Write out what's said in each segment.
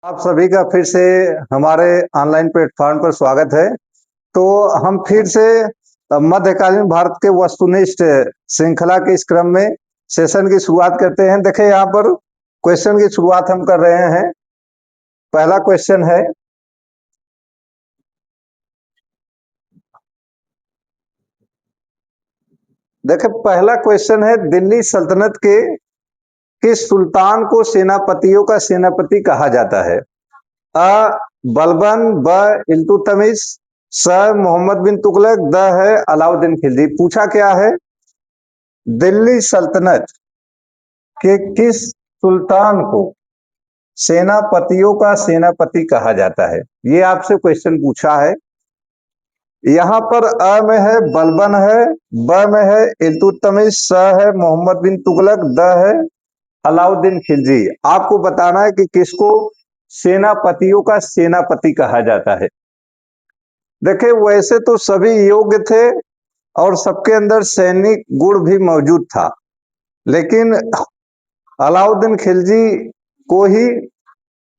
आप सभी का फिर से हमारे ऑनलाइन प्लेटफॉर्म पर स्वागत है। तो हम फिर से मध्यकालीन भारत के वस्तुनिष्ठ श्रृंखला के इस क्रम में सेशन की शुरुआत करते हैं। देखें, यहाँ पर क्वेश्चन की शुरुआत हम कर रहे हैं। पहला क्वेश्चन है, देखें पहला क्वेश्चन है, दिल्ली सल्तनत के किस सुल्तान को सेनापतियों का सेनापति कहा जाता है? अ बलबन, ब इल्तुतमिश, स मोहम्मद बिन तुगलक, द है अलाउद्दीन खिलजी। पूछा क्या है? दिल्ली सल्तनत के किस सुल्तान को सेनापतियों का सेनापति कहा जाता है? ये आपसे क्वेश्चन पूछा है। यहाँ पर अ में है बलबन है, ब में है इल्तुतमिश, स है मोहम्मद बिन तुगलक, द है अलाउद्दीन खिलजी। आपको बताना है कि किसको सेनापतियों का सेनापति कहा जाता है। देखिए, वैसे तो सभी योग्य थे और सबके अंदर सैनिक गुण भी मौजूद था, लेकिन अलाउद्दीन खिलजी को ही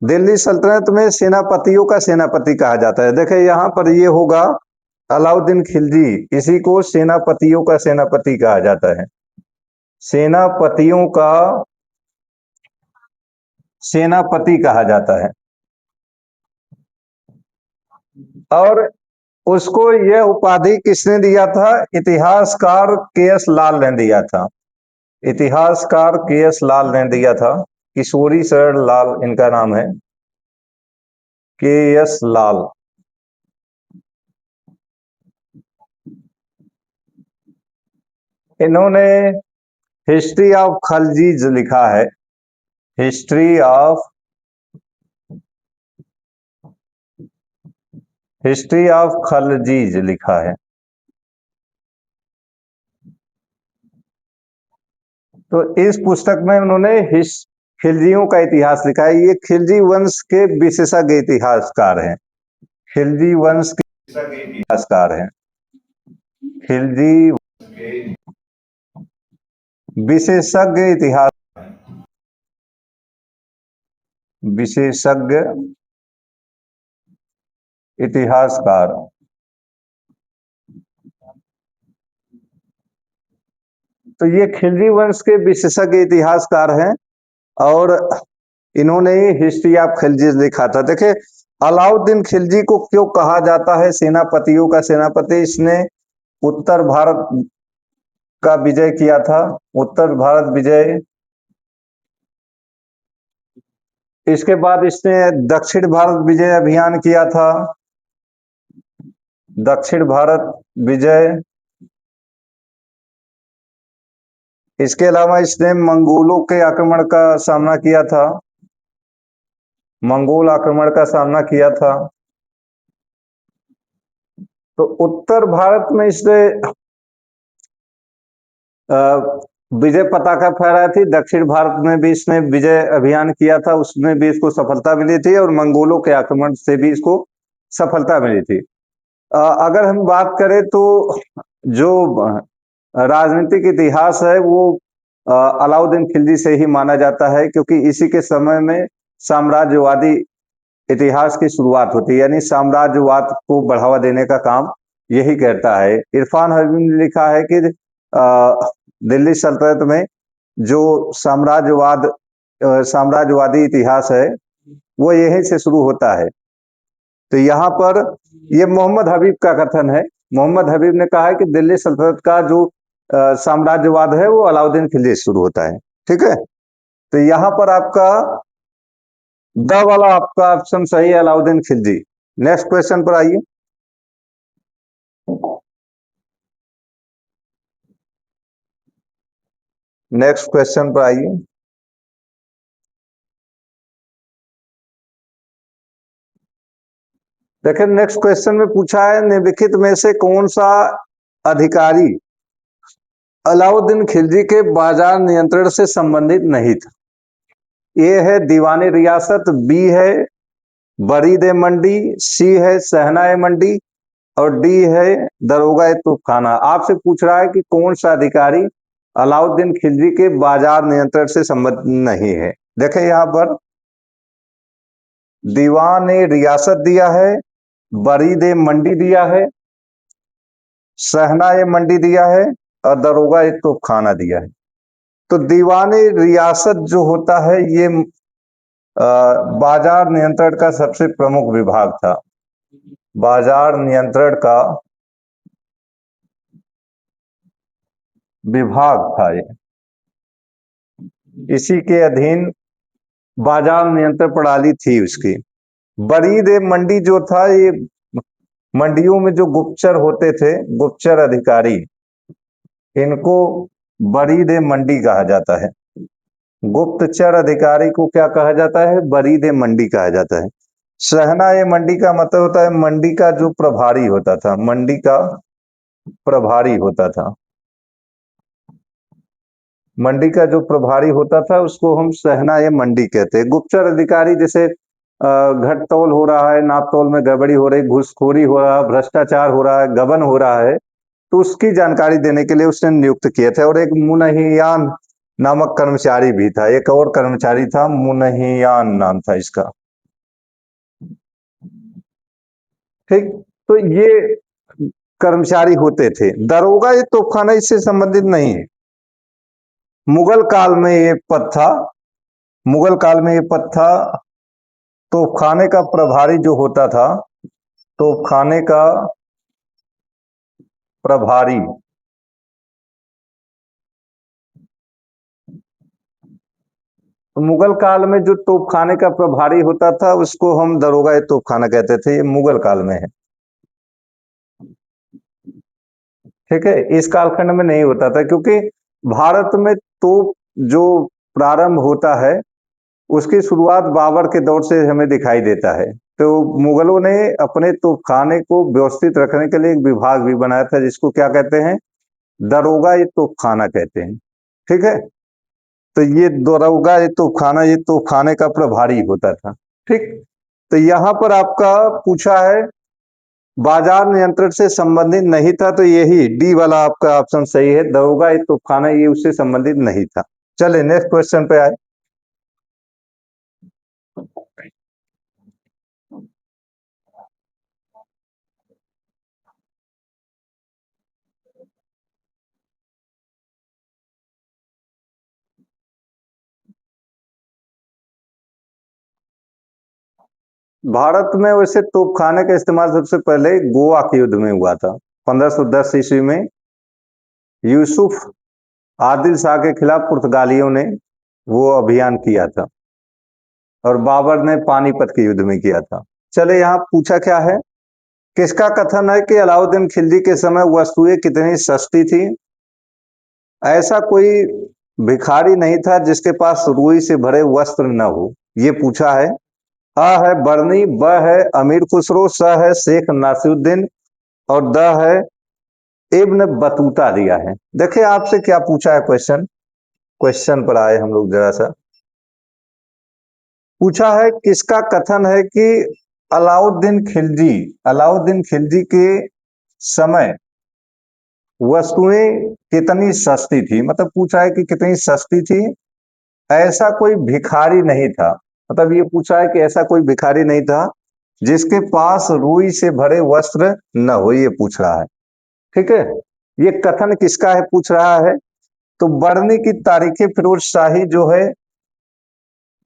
दिल्ली सल्तनत में सेनापतियों का सेनापति कहा जाता है। देखिए, यहाँ पर ये होगा अलाउद्दीन खिलजी, इसी को सेनापतियों का सेनापति कहा जाता है। सेनापतियों का सेनापति कहा जाता है। और उसको यह उपाधि किसने दिया था? इतिहासकार के एस लाल ने दिया था। इतिहासकार के एस लाल ने दिया था। किशोरी शरण लाल इनका नाम है, के एस लाल। इन्होंने हिस्ट्री ऑफ खलजीज लिखा है। हिस्ट्री ऑफ खलजीज लिखा है। तो इस पुस्तक में उन्होंने खिलजियों का इतिहास लिखा है। ये खिलजी वंश के विशेषज्ञ इतिहासकार हैं। खिलजी वंश के इतिहासकार हैं। खिलजी विशेषज्ञ इतिहास विशेषज्ञ इतिहासकार। तो ये खिलजी वंश के विशेषज्ञ इतिहासकार हैं और इन्होंने ही हिस्ट्री ऑफ खिलजी लिखा था। देखिए, अलाउद्दीन खिलजी को क्यों कहा जाता है सेनापतियों का सेनापति? इसने उत्तर भारत का विजय किया था। उत्तर भारत विजय, इसके बाद इसने दक्षिण भारत विजय अभियान किया था। दक्षिण भारत विजय, इसके अलावा इसने मंगोलों के आक्रमण का सामना किया था। मंगोल आक्रमण का सामना किया था। तो उत्तर भारत में इसने विजय पताका फहराई थी। दक्षिण भारत में भी इसने विजय अभियान किया था, उसमें भी इसको सफलता मिली थी और मंगोलों के आक्रमण से भी इसको सफलता मिली थी। अगर हम बात करें तो जो राजनीतिक इतिहास है वो अलाउद्दीन खिलजी से ही माना जाता है, क्योंकि इसी के समय में साम्राज्यवादी इतिहास की शुरुआत होती है, यानी साम्राज्यवाद को बढ़ावा देने का काम यही करता है। इरफान हबीब ने लिखा है कि दिल्ली सल्तनत में जो साम्राज्यवादी इतिहास है वो यहीं से शुरू होता है। तो यहाँ पर ये मोहम्मद हबीब का कथन है। मोहम्मद हबीब ने कहा है कि दिल्ली सल्तनत का जो साम्राज्यवाद है वो अलाउद्दीन खिलजी से शुरू होता है। ठीक है, तो यहाँ पर आपका द वाला आपका ऑप्शन सही है, अलाउद्दीन खिलजी। नेक्स्ट क्वेश्चन पर आइए। नेक्स्ट क्वेश्चन पर आइए। देखिए, नेक्स्ट क्वेश्चन में पूछा है, निम्नलिखित में से कौन सा अधिकारी अलाउद्दीन खिलजी के बाजार नियंत्रण से संबंधित नहीं था? ए है दीवानी रियासत, बी है बरीद मंडी, सी है सहनाए मंडी और डी है दरोगा तूफखाना। आपसे पूछ रहा है कि कौन सा अधिकारी अलाउद्दीन खिलजी के बाजार नियंत्रण से संबंधित नहीं है। देखें यहाँ पर दीवान ए रियासत दिया है, बरीद ए मंडी दिया है, सहना ए मंडी दिया है और दरोगा ए तोपखाना दिया है। तो दीवान ए रियासत जो होता है ये बाजार नियंत्रण का सबसे प्रमुख विभाग था। बाजार नियंत्रण का विभाग था ये, इसी के अधीन बाजार नियंत्रण प्रणाली थी उसकी। बरीद ए मंडी जो था ये मंडियों में जो गुप्तचर होते थे, गुप्तचर अधिकारी, इनको बरीद ए मंडी कहा जाता है। गुप्तचर अधिकारी को क्या कहा जाता है? बरीद ए मंडी कहा जाता है। सहना ए मंडी का मतलब होता है मंडी का जो प्रभारी होता था, मंडी का प्रभारी होता था। मंडी का जो प्रभारी होता था उसको हम सहना ए मंडी कहते हैं। गुप्तचर अधिकारी जैसे घट तौल हो रहा है, नाप तौल में गड़बड़ी हो रही, घूसखोरी हो रहा है, भ्रष्टाचार हो रहा है, गबन हो रहा है, तो उसकी जानकारी देने के लिए उसने नियुक्त किए थे। और एक मुनहियान नामक कर्मचारी भी था, एक और कर्मचारी था, मुनहियान नाम था इसका। ठीक, तो ये कर्मचारी होते थे। दरोगा ये तोपखाना इससे संबंधित नहीं है। मुगल काल में ये पद था, मुगल काल में ये पद था। तोपखाने का प्रभारी जो होता था, तोपखाने का प्रभारी, तो मुगल काल में जो तोपखाने का प्रभारी होता था उसको हम दरोगा ए तोपखाना कहते थे। ये मुगल काल में है, ठीक है। इस कालखंड में नहीं होता था क्योंकि भारत में तोप जो प्रारंभ होता है उसकी शुरुआत बाबर के दौर से हमें दिखाई देता है। तो मुगलों ने अपने तोपखाने को व्यवस्थित रखने के लिए एक विभाग भी बनाया था जिसको क्या कहते हैं? दरोगा ए तोपखाना कहते हैं, ठीक है। तो ये दरोगा ए तोपखाना, ये तोपखाने का प्रभारी होता था, ठीक। तो यहां पर आपका पूछा है बाजार नियंत्रण से संबंधित नहीं था, तो यही डी वाला आपका ऑप्शन सही है। दरोगा ए तोपखाना ये उससे संबंधित नहीं था। चले नेक्स्ट क्वेश्चन पे आए। भारत में वैसे तोपखाने का इस्तेमाल सबसे पहले गोवा के युद्ध में हुआ था। 1510 ईस्वी में यूसुफ आदिल शाह के खिलाफ पुर्तगालियों ने वो अभियान किया था और बाबर ने पानीपत के युद्ध में किया था। चले यहाँ पूछा क्या है, किसका कथन है कि अलाउद्दीन खिलजी के समय वस्तुएं कितनी सस्ती थी? ऐसा कोई भिखारी नहीं था जिसके पास रुई से भरे वस्त्र न हो, ये पूछा है। अ है बरनी, ब है अमीर खुसरो, स है शेख नासिरुद्दीन और द है इब्न बतूता दिया है। देखिए आपसे क्या पूछा है क्वेश्चन, क्वेश्चन पर आए हम लोग जरा सा। पूछा है किसका कथन है कि अलाउद्दीन खिलजी के समय वस्तुएं कितनी सस्ती थी, मतलब पूछा है कि कितनी सस्ती थी। ऐसा कोई भिखारी नहीं था, मतलब ये पूछा है कि ऐसा कोई भिखारी नहीं था जिसके पास रुई से भरे वस्त्र न हो, ये पूछ रहा है, ठीक है। ये कथन किसका है पूछ रहा है, तो बरनी की तारीख फिरोज शाही जो है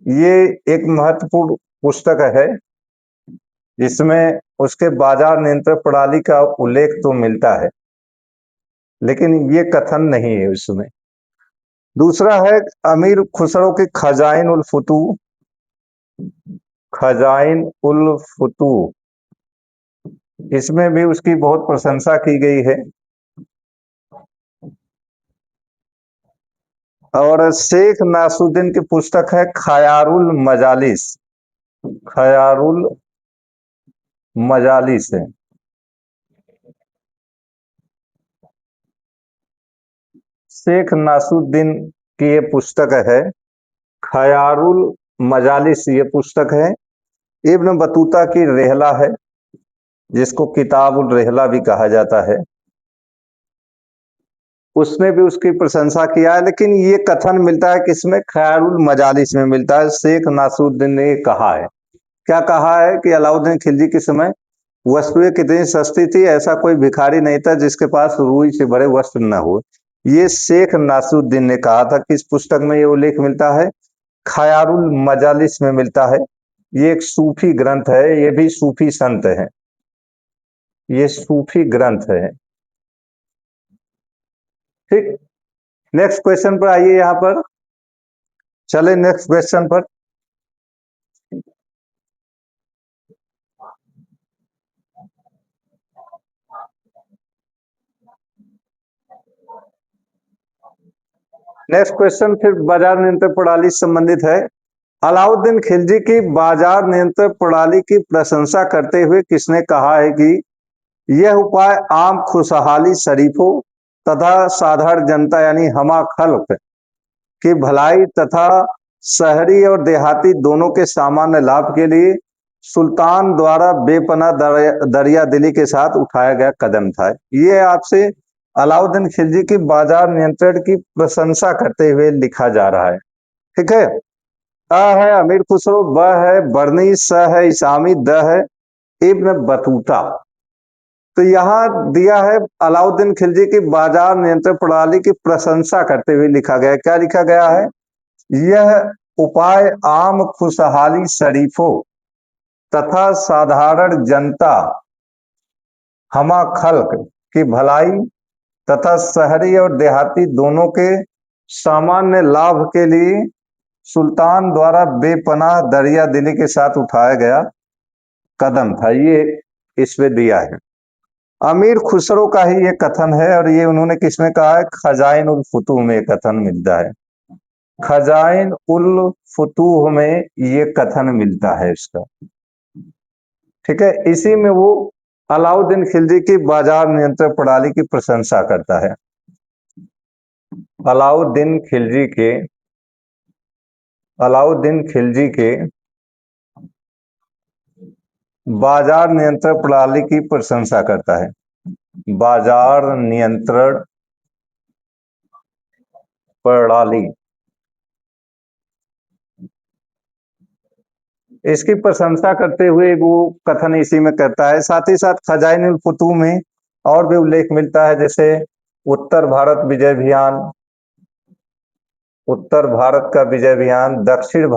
ये एक महत्वपूर्ण पुस्तक है जिसमें उसके बाजार नियंत्रण प्रणाली का उल्लेख तो मिलता है लेकिन ये कथन नहीं है उसमें। दूसरा है अमीर खुसरो के खजाइन उल फुतू, खजाइन उल फुतू, इसमें भी उसकी बहुत प्रशंसा की गई है। और शेख नासुद्दीन की पुस्तक है खयारुल मजालिस, खयारुल मजालिस है। शेख नासुद्दीन की ये पुस्तक है खयारुल मजालिस, ये पुस्तक है। इब्न बतूता की रेहला है जिसको किताबुल रेहला भी कहा जाता है, उसमें भी उसकी प्रशंसा किया है। लेकिन ये कथन मिलता है किसमें? खयारुल मजालिस में मिलता है, शेख नासुद्दीन ने कहा है। क्या कहा है कि अलाउद्दीन खिलजी के समय वस्तुएं कितनी सस्ती थी, ऐसा कोई भिखारी नहीं था जिसके पास रुई से भरे वस्त्र न हो। ये शेख नासरुद्दीन ने कहा था। किस पुस्तक में ये उल्लेख मिलता है? खयारुल मजालिस में मिलता है। ये एक सूफी ग्रंथ है, ये भी सूफी संत है, ये सूफी ग्रंथ है। ठीक, नेक्स्ट क्वेश्चन पर आइए। यहां पर चले नेक्स्ट क्वेश्चन पर। नेक्स्ट क्वेश्चन फिर बाजार नियंत्रण प्रणाली से संबंधित है। अलाउद्दीन खिलजी की बाजार नियंत्रण प्रणाली की प्रशंसा करते हुए किसने कहा है कि यह उपाय आम खुशहाली शरीफों तथा साधारण जनता यानी हमा खल्क की भलाई तथा शहरी और देहाती दोनों के सामान्य लाभ के लिए सुल्तान द्वारा बेपनाह दरिया दिली के साथ उठाया गया कदम था। ये आपसे अलाउद्दीन खिलजी की बाजार नियंत्रण की प्रशंसा करते हुए लिखा जा रहा है। ठीक है। अ है अमीर खुसरो, ब है बर्नी, स है इसामी, द है इब्न बतूता। तो यहाँ दिया है अलाउद्दीन खिलजी की बाजार नियंत्रण प्रणाली की प्रशंसा करते हुए लिखा गया। क्या लिखा गया है? यह उपाय आम खुशहाली शरीफों तथा साधारण जनता हमा खल्क की भलाई तथा शहरी और देहाती दोनों के सामान्य लाभ के लिए सुल्तान द्वारा बेपनाह दरिया दिली के साथ उठाया गया कदम था। ये इसमें दिया है। अमीर खुसरो का ही ये कथन है, और ये उन्होंने किसमें कहा है? खजाइन उल फुतूह में कथन मिलता है। खजाइन उल फुतूह में ये कथन मिलता है इसका। ठीक है। इसी में वो अलाउद्दीन खिलजी की बाजार नियंत्रण प्रणाली की प्रशंसा करता है। अलाउद्दीन खिलजी के बाजार नियंत्रण प्रणाली की प्रशंसा करता है। बाजार नियंत्रण प्रणाली, इसकी प्रशंसा करते हुए वो कथन इसी में करता है। साथ ही साथ खजाइन उल फुतूह में और भी उल्लेख मिलता है, जैसे उत्तर भारत विजय अभियान, उत्तर भारत का विजय अभियान, दक्षिण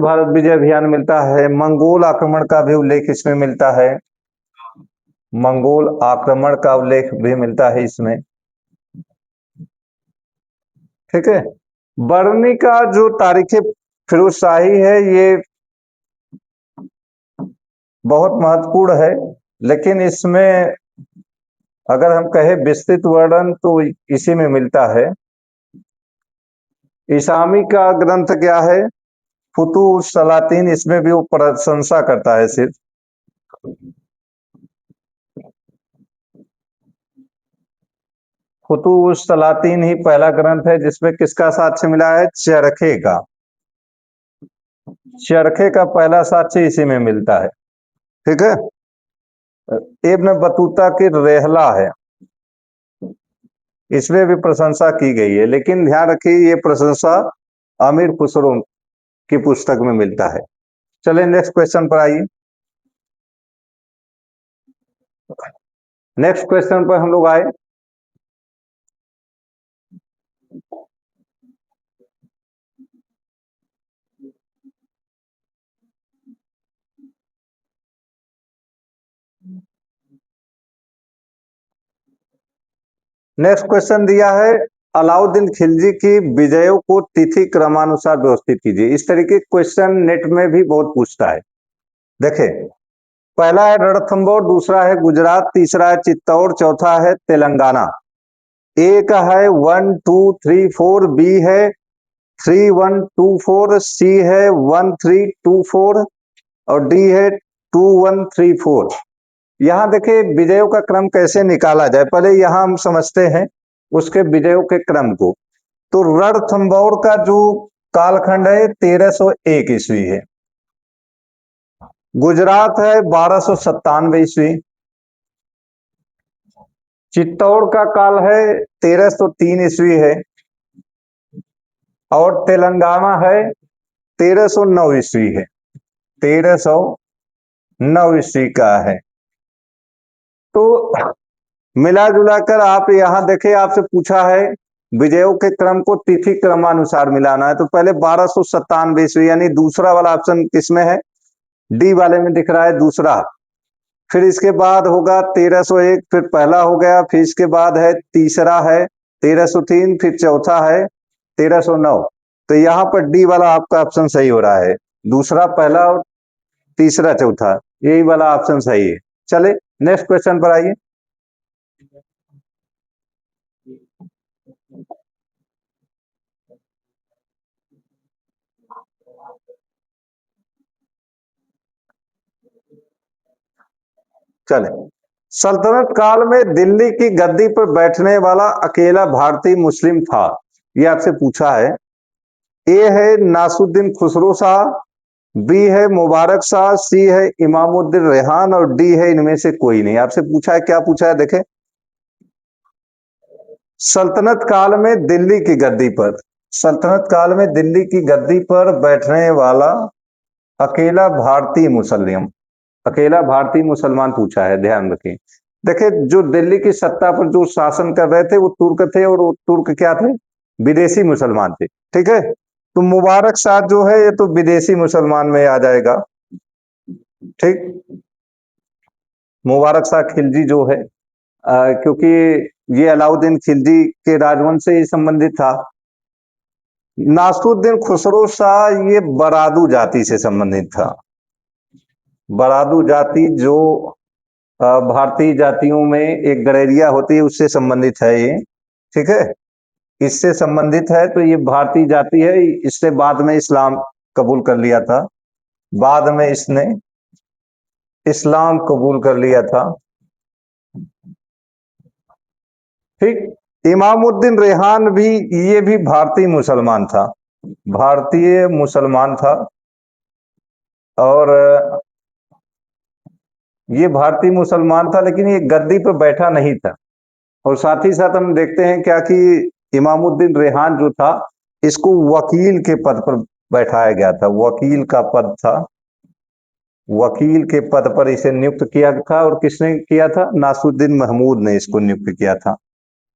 भारत विजय अभियान मिलता है। मंगोल आक्रमण का भी उल्लेख इसमें मिलता है। मंगोल आक्रमण का उल्लेख भी मिलता है इसमें। ठीक है। बरनी का जो तारीख फिरोजशाही है ये बहुत महत्वपूर्ण है, लेकिन इसमें अगर हम कहें विस्तृत वर्णन तो इसी में मिलता है। इसामी का ग्रंथ क्या है? फुतूह सलातीन, इसमें भी वो प्रशंसा करता है सिर्फ। फुतूह सलातीन ही पहला ग्रंथ है जिसमें किसका साक्ष्य मिला है? चरखे का। चरखे का पहला साक्ष्य इसी में मिलता है। ठीक है। इब्न बतूता की रेहला है, इसमें भी प्रशंसा की गई है, लेकिन ध्यान रखिए ये प्रशंसा अमीर खुसरो की पुस्तक में मिलता है। चलिए नेक्स्ट क्वेश्चन पर आइए। नेक्स्ट क्वेश्चन पर हम लोग आए। नेक्स्ट क्वेश्चन दिया है अलाउद्दीन खिलजी की विजयों को तिथि क्रमानुसार व्यवस्थित कीजिए। इस तरीके क्वेश्चन नेट में भी बहुत पूछता है। देखे, पहला है रणथंबोर, दूसरा है गुजरात, तीसरा है चित्तौड़, चौथा है तेलंगाना। ए का है 1 2 3 4, बी है 3 1 2 4, सी है 1 3 2 4 और डी है 2 1 3 4। यहां देखिए विजयों का क्रम कैसे निकाला जाए, पहले यहां हम समझते हैं उसके विजयों के क्रम को। तो रणथंबोर का जो कालखंड है 1301 ईस्वी है। गुजरात है 1297 ईस्वी। चित्तौड़ का काल है 1303 ईस्वी है। और तेलंगाना है 1309 ईस्वी है, 1309 ईस्वी का है। तो मिला जुला कर आप यहां देखें, आपसे पूछा है विजयों के क्रम को तिथि क्रमानुसार मिलाना है, तो पहले 1297 ईस्वी यानी दूसरा वाला ऑप्शन किसमें है, डी वाले में दिख रहा है दूसरा। फिर इसके बाद होगा 1301, फिर पहला हो गया, फिर इसके बाद है तीसरा है 1303, फिर चौथा है 1309। तो यहाँ पर डी वाला आपका ऑप्शन सही हो रहा है, दूसरा, पहला और तीसरा चौथा, यही वाला ऑप्शन सही है। चले नेक्स्ट क्वेश्चन पर आइए। चले, सल्तनत काल में दिल्ली की गद्दी पर बैठने वाला अकेला भारतीय मुस्लिम था, ये आपसे पूछा है। ए है नासुद्दीन खुसरो शाह, बी है मुबारक शाह, सी है इमामुद्दीन रेहान, और डी है इनमें से कोई नहीं। आपसे पूछा है, क्या पूछा है देखें, सल्तनत काल में दिल्ली की गद्दी पर, सल्तनत काल में दिल्ली की गद्दी पर बैठने वाला अकेला भारतीय मुसलिम, अकेला भारतीय मुसलमान पूछा है, ध्यान रखें। देखिए, जो दिल्ली की सत्ता पर जो शासन कर रहे थे वो तुर्क थे, और वो तुर्क क्या थे, विदेशी मुसलमान थे। ठीक है, तो मुबारक शाह जो है ये तो विदेशी मुसलमान में आ जाएगा। ठीक, मुबारक शाह खिलजी जो है, क्योंकि ये अलाउद्दीन खिलजी के राजवंश से ही संबंधित था। नासरुद्दीन खुसरो शाह ये बरादू जाति से संबंधित था, बरादू जाति जो भारतीय जातियों में एक गड़ेरिया होती है उससे संबंधित है ये। ठीक है, इससे संबंधित है, तो ये भारतीय जाति है। इससे बाद में इस्लाम कबूल कर लिया था, बाद में इसने इस्लाम कबूल कर लिया था। ठीक, इमामुद्दीन रेहान भी, ये भी भारतीय मुसलमान था, भारतीय मुसलमान था, और ये भारतीय मुसलमान था, लेकिन ये गद्दी पर बैठा नहीं था। और साथ ही साथ हम देखते हैं क्या कि इमामुद्दीन रेहान जो था, इसको वकील के पद पर बैठाया गया था, वकील का पद था, वकील के पद पर इसे नियुक्त किया था। और किसने किया था, नासिरुद्दीन महमूद ने इसको नियुक्त किया था,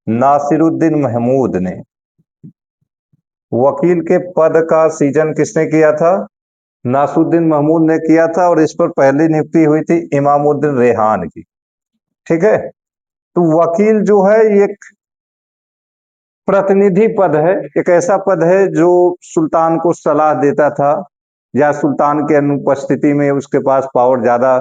नासिरुद्दीन महमूद ने। वकील के पद का सीजन किसने किया था, नासिरुद्दीन महमूद ने किया था, और इस पर पहली नियुक्ति हुई थी इमामुद्दीन रेहान की। ठीक है, तो वकील जो है ये प्रतिनिधि पद है, एक ऐसा पद है जो सुल्तान को सलाह देता था, या सुल्तान के अनुपस्थिति में उसके पास पावर ज्यादा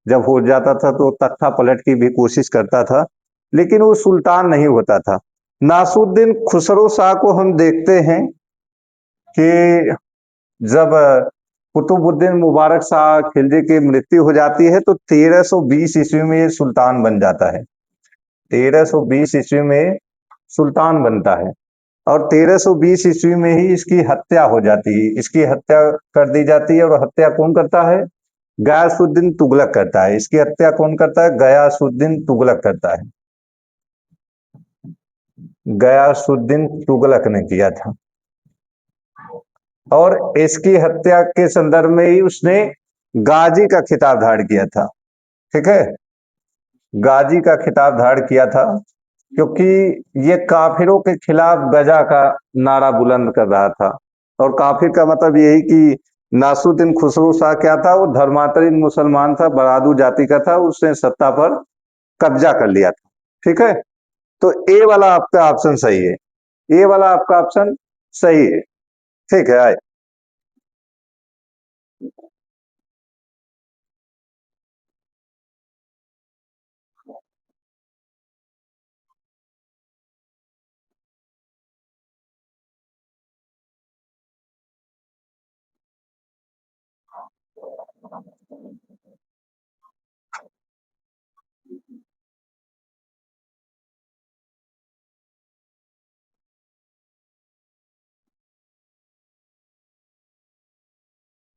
जब हो जाता था तो तख्ता पलट की भी कोशिश करता था, लेकिन वो सुल्तान नहीं होता था। नासुद्दीन खुसरो शाह को हम देखते हैं कि जब कुतुबुद्दीन मुबारक शाह खिलजी की मृत्यु हो जाती है तो 1320 ईस्वी में ये सुल्तान बन जाता है, 1320 ईस्वी में सुल्तान बनता है। और 1320 ईस्वी में ही इसकी हत्या हो जाती है, इसकी हत्या कर दी जाती है। और हत्या कौन करता है, गयासुद्दीन तुगलक करता है। इसकी हत्या कौन करता है, गयासुद्दीन तुगलक करता है, गयासुद्दीन तुगलक ने किया था। और इसकी हत्या के संदर्भ में ही उसने गाजी का खिताब धारण किया था। ठीक है, गाजी का खिताब धारण किया था, क्योंकि ये काफिरों के खिलाफ गजा का नारा बुलंद कर रहा था। और काफिर का मतलब यही कि नासुद्दीन खुसरो शाह क्या था, वो धर्मांतरित मुसलमान था, बरादू जाति का था, उसने सत्ता पर कब्जा कर लिया था। ठीक है, तो ए वाला आपका ऑप्शन सही है, ए वाला आपका ऑप्शन सही है। ठीक है, आए।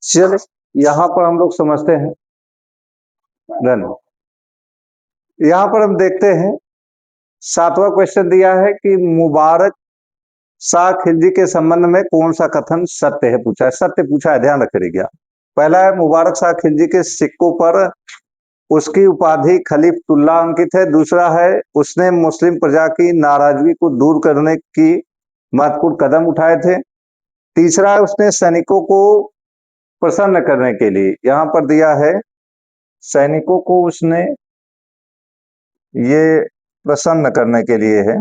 चलिए, यहां पर हम लोग समझते हैं, डन। यहां पर हम देखते हैं, सातवां क्वेश्चन दिया है कि मुबारक शाह खिलजी के संबंध में कौन सा कथन सत्य है पूछा है, सत्य पूछा है, ध्यान रखिएगा। पहला है मुबारक शाह खिलजी के सिक्कों पर उसकी उपाधि खलीफतुल्लाह अंकित है। दूसरा है उसने मुस्लिम प्रजा की नाराजगी को दूर करने की महत्वपूर्ण कदम उठाए थे। तीसरा है उसने सैनिकों को प्रसन्न करने के लिए, यहां पर दिया है सैनिकों को उसने ये प्रसन्न करने के लिए है,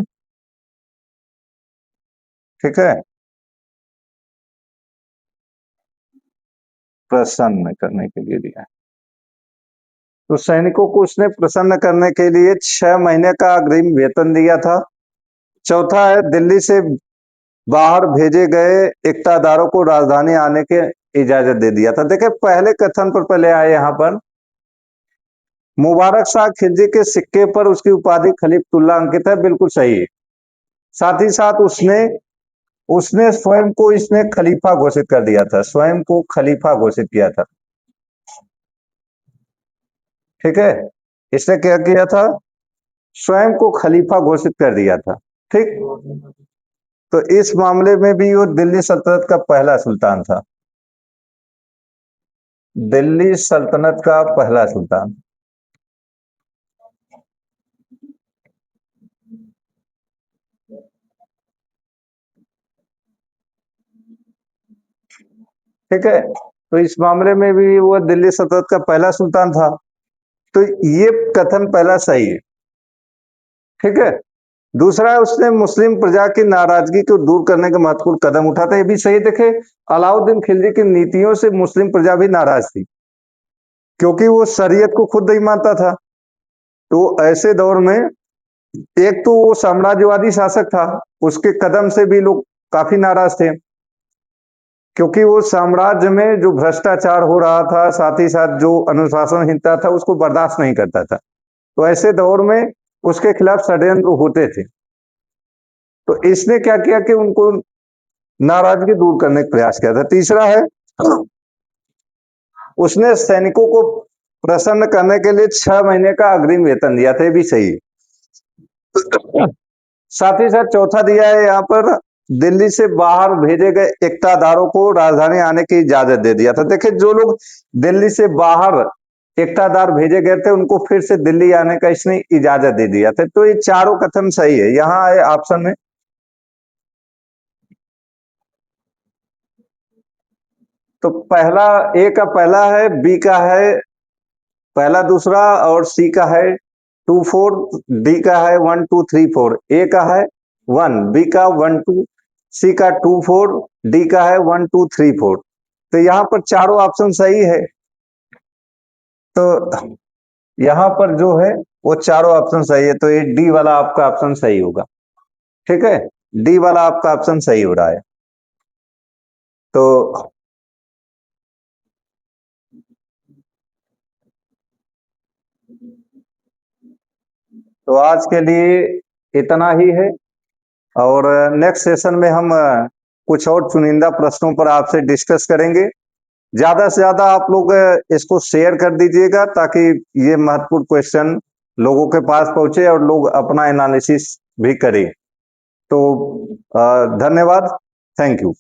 ठीक है, प्रसन्न करने के लिए दिया है। तो सैनिकों को उसने प्रसन्न करने के लिए 6 महीने का अग्रिम वेतन दिया था। चौथा है दिल्ली से बाहर भेजे गए इक्तादारों को राजधानी आने के इजाजत दे दिया था। देखिए पहले कथन पर पहले आए, यहां पर मुबारक शाह खिलजी के सिक्के पर उसकी उपाधि खलीफतुल्लाह अंकित है, बिल्कुल सही है। साथ ही साथ उसने उसने स्वयं को इसने खलीफा घोषित कर दिया था, स्वयं को खलीफा घोषित किया था, ठीक है, इसने क्या किया था, स्वयं को खलीफा घोषित कर दिया था, ठीक। तो इस मामले में भी वो दिल्ली सल्तनत का पहला सुल्तान था, दिल्ली सल्तनत का पहला सुल्तान। ठीक है, तो इस मामले में भी वो दिल्ली सल्तनत का पहला सुल्तान था। तो ये कथन पहला सही है, ठीक है। दूसरा है उसने मुस्लिम प्रजा की नाराजगी को दूर करने का महत्वपूर्ण कदम उठाता, ये भी सही। देखे अलाउद्दीन खिलजी की नीतियों से मुस्लिम प्रजा भी नाराज थी, क्योंकि वो शरीयत को खुद नहीं मानता था। तो ऐसे दौर में एक तो वो साम्राज्यवादी शासक था, उसके कदम से भी लोग काफी नाराज थे, क्योंकि वो साम्राज्य में जो भ्रष्टाचार हो रहा था, साथ ही साथ जो अनुशासनहीनता था, उसको बर्दाश्त नहीं करता था। तो ऐसे दौर में उसके खिलाफ षड्यंत्र होते थे। तो इसने क्या किया कि उनको नाराजगी दूर करने का प्रयास किया था। तीसरा है उसने सैनिकों को प्रसन्न करने के लिए 6 महीने का अग्रिम वेतन दिया था, ये भी सही है। साथ ही साथ चौथा दिया है यहाँ पर दिल्ली से बाहर भेजे गए इक्तादारों को राजधानी आने की इजाजत दे दिया था। देखिए जो लोग दिल्ली से बाहर इक्तादार भेजे गए थे उनको फिर से दिल्ली आने का इसने इजाजत दे दिया था। तो ये चारों कथन सही है। यहाँ है ऑप्शन में, तो पहला ए का पहला है, बी का है पहला दूसरा, और सी का है 2 4, डी का है 1 2 3 4, ए का है 1, बी का 1 2, सी का 2 4, डी का है 1 2 3 4। तो यहाँ पर चारों ऑप्शन सही है। तो यहाँ पर जो है वो चारों ऑप्शन सही है, तो ये डी वाला आपका ऑप्शन सही होगा, ठीक है, डी वाला आपका ऑप्शन सही हो रहा है। तो आज के लिए इतना ही है, और नेक्स्ट सेशन में हम कुछ और चुनिंदा प्रश्नों पर आपसे डिस्कस करेंगे। ज्यादा से ज्यादा आप लोग इसको शेयर कर दीजिएगा, ताकि ये महत्वपूर्ण क्वेश्चन लोगों के पास पहुंचे और लोग अपना एनालिसिस भी करें। तो धन्यवाद, थैंक यू।